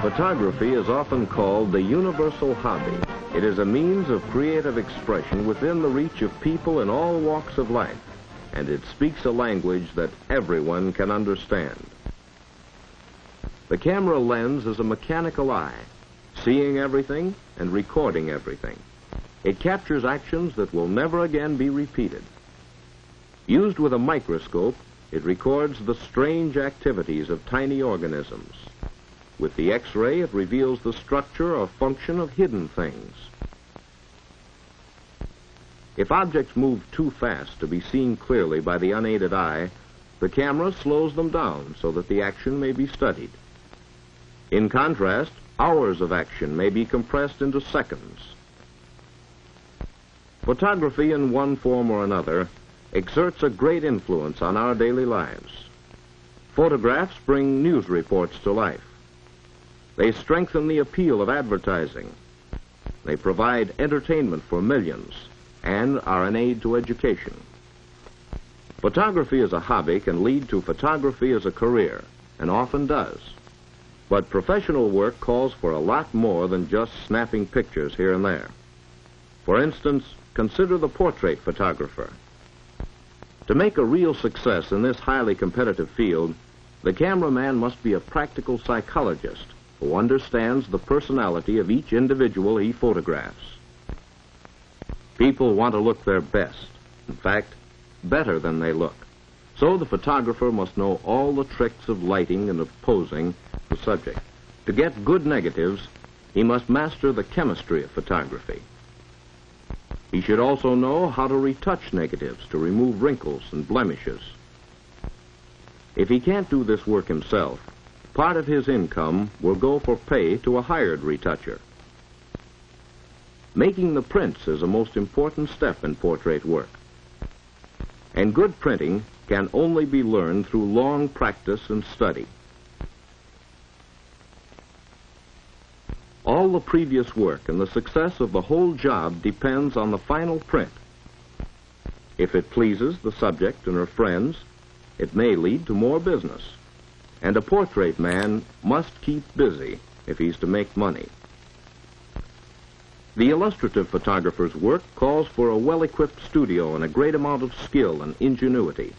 Photography is often called the universal hobby. It is a means of creative expression within the reach of people in all walks of life, and it speaks a language that everyone can understand. The camera lens is a mechanical eye, seeing everything and recording everything. It captures actions that will never again be repeated. Used with a microscope, it records the strange activities of tiny organisms. With the X-ray, it reveals the structure or function of hidden things. If objects move too fast to be seen clearly by the unaided eye, the camera slows them down so that the action may be studied. In contrast, hours of action may be compressed into seconds. Photography, in one form or another, exerts a great influence on our daily lives. Photographs bring news reports to life. They strengthen the appeal of advertising. They provide entertainment for millions and are an aid to education. Photography as a hobby can lead to photography as a career, and often does. But professional work calls for a lot more than just snapping pictures here and there. For instance, consider the portrait photographer. To make a real success in this highly competitive field, the cameraman must be a practical psychologist who understands the personality of each individual he photographs. People want to look their best, in fact, better than they look. So the photographer must know all the tricks of lighting and of posing the subject. To get good negatives, he must master the chemistry of photography. He should also know how to retouch negatives to remove wrinkles and blemishes. If he can't do this work himself, part of his income will go for pay to a hired retoucher. Making the prints is a most important step in portrait work. And good printing can only be learned through long practice and study. All the previous work and the success of the whole job depends on the final print. If it pleases the subject and her friends, it may lead to more business. And a portrait man must keep busy if he's to make money. The illustrative photographer's work calls for a well-equipped studio and a great amount of skill and ingenuity.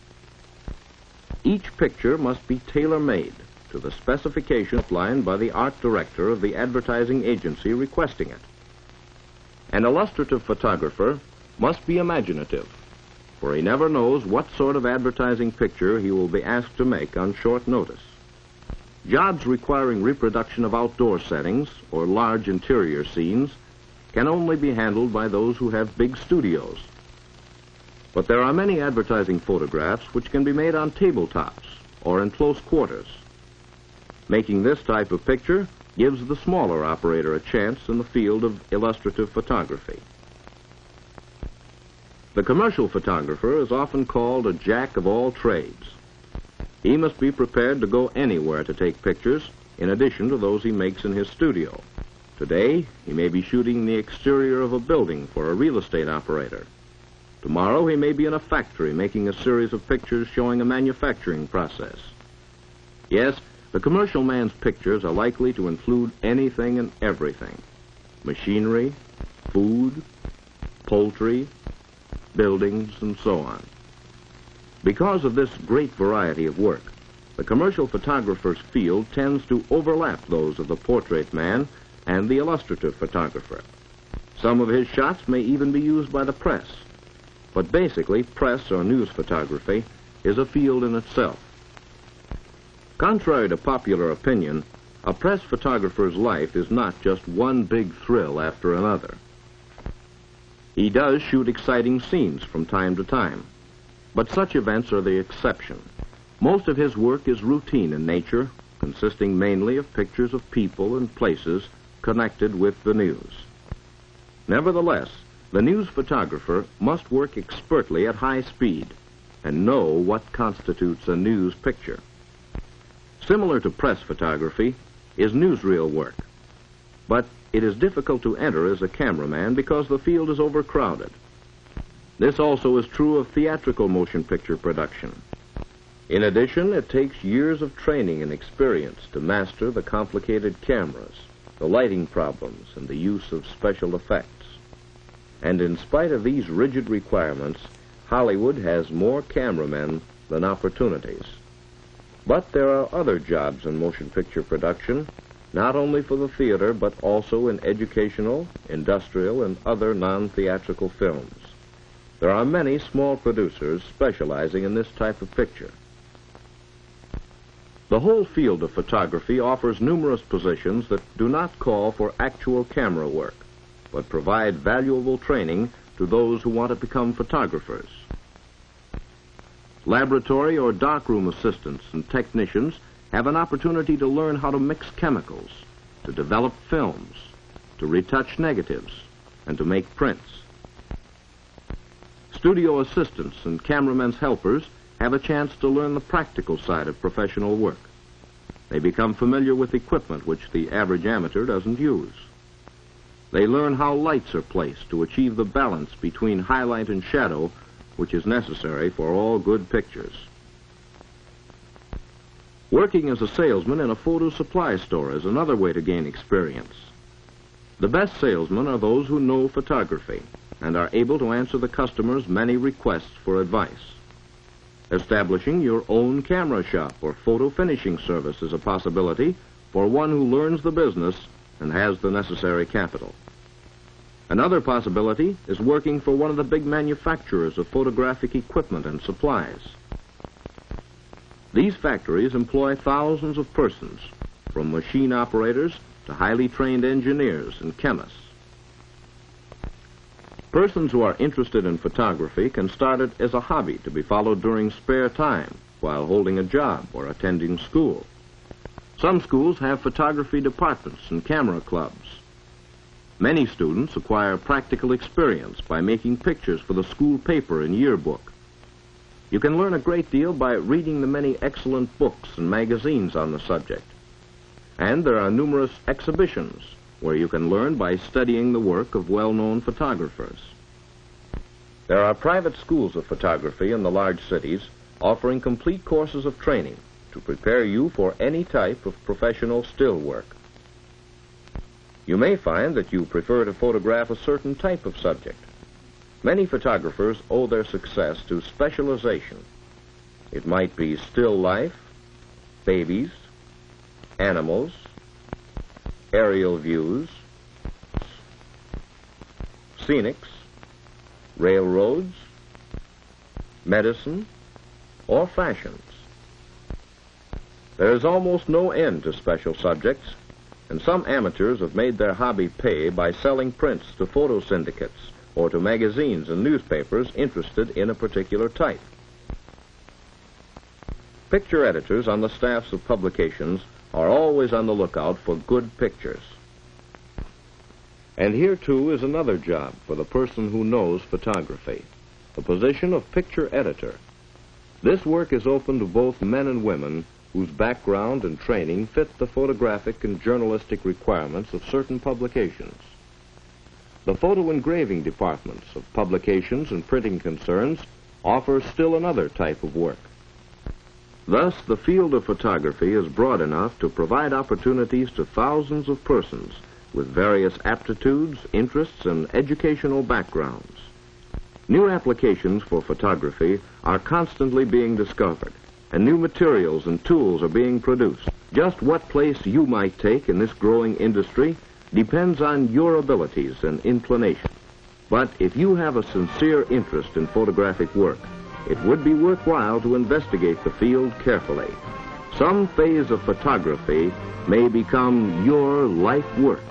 Each picture must be tailor-made to the specification outlined by the art director of the advertising agency requesting it. An illustrative photographer must be imaginative, for he never knows what sort of advertising picture he will be asked to make on short notice. Jobs requiring reproduction of outdoor settings or large interior scenes can only be handled by those who have big studios. But there are many advertising photographs which can be made on tabletops or in close quarters. Making this type of picture gives the smaller operator a chance in the field of illustrative photography. The commercial photographer is often called a jack of all trades. He must be prepared to go anywhere to take pictures, in addition to those he makes in his studio. Today, he may be shooting the exterior of a building for a real estate operator. Tomorrow, he may be in a factory making a series of pictures showing a manufacturing process. Yes, the commercial man's pictures are likely to include anything and everything: machinery, food, poultry, buildings, and so on. Because of this great variety of work, the commercial photographer's field tends to overlap those of the portrait man and the illustrative photographer. Some of his shots may even be used by the press. But basically, press or news photography is a field in itself. Contrary to popular opinion, a press photographer's life is not just one big thrill after another. He does shoot exciting scenes from time to time, but such events are the exception. Most of his work is routine in nature, consisting mainly of pictures of people and places connected with the news. Nevertheless, the news photographer must work expertly at high speed and know what constitutes a news picture. Similar to press photography is newsreel work, but it is difficult to enter as a cameraman because the field is overcrowded. This also is true of theatrical motion picture production. In addition, it takes years of training and experience to master the complicated cameras, the lighting problems, and the use of special effects. And in spite of these rigid requirements, Hollywood has more cameramen than opportunities. But there are other jobs in motion picture production, not only for the theater, but also in educational, industrial, and other non-theatrical films. There are many small producers specializing in this type of picture. The whole field of photography offers numerous positions that do not call for actual camera work, but provide valuable training to those who want to become photographers. Laboratory or darkroom assistants and technicians have an opportunity to learn how to mix chemicals, to develop films, to retouch negatives, and to make prints. Studio assistants and cameramen's helpers have a chance to learn the practical side of professional work. They become familiar with equipment which the average amateur doesn't use. They learn how lights are placed to achieve the balance between highlight and shadow which is necessary for all good pictures. Working as a salesman in a photo supply store is another way to gain experience. The best salesmen are those who know photography and are able to answer the customer's many requests for advice. Establishing your own camera shop or photo finishing service is a possibility for one who learns the business and has the necessary capital. Another possibility is working for one of the big manufacturers of photographic equipment and supplies. These factories employ thousands of persons, from machine operators to highly trained engineers and chemists. Persons who are interested in photography can start it as a hobby to be followed during spare time while holding a job or attending school. Some schools have photography departments and camera clubs. Many students acquire practical experience by making pictures for the school paper and yearbook. You can learn a great deal by reading the many excellent books and magazines on the subject. And there are numerous exhibitions where you can learn by studying the work of well-known photographers. There are private schools of photography in the large cities offering complete courses of training to prepare you for any type of professional still work. You may find that you prefer to photograph a certain type of subject. Many photographers owe their success to specialization. It might be still life, babies, animals, aerial views, scenics, railroads, medicine, or fashions. There is almost no end to special subjects, and some amateurs have made their hobby pay by selling prints to photo syndicates or to magazines and newspapers interested in a particular type. Picture editors on the staffs of publications are always on the lookout for good pictures. And here, too, is another job for the person who knows photography, the position of picture editor. This work is open to both men and women whose background and training fit the photographic and journalistic requirements of certain publications. The photo engraving departments of publications and printing concerns offer still another type of work. Thus, the field of photography is broad enough to provide opportunities to thousands of persons with various aptitudes, interests, and educational backgrounds. New applications for photography are constantly being discovered, and new materials and tools are being produced. Just what place you might take in this growing industry depends on your abilities and inclination. But if you have a sincere interest in photographic work, it would be worthwhile to investigate the field carefully. Some phase of photography may become your life work.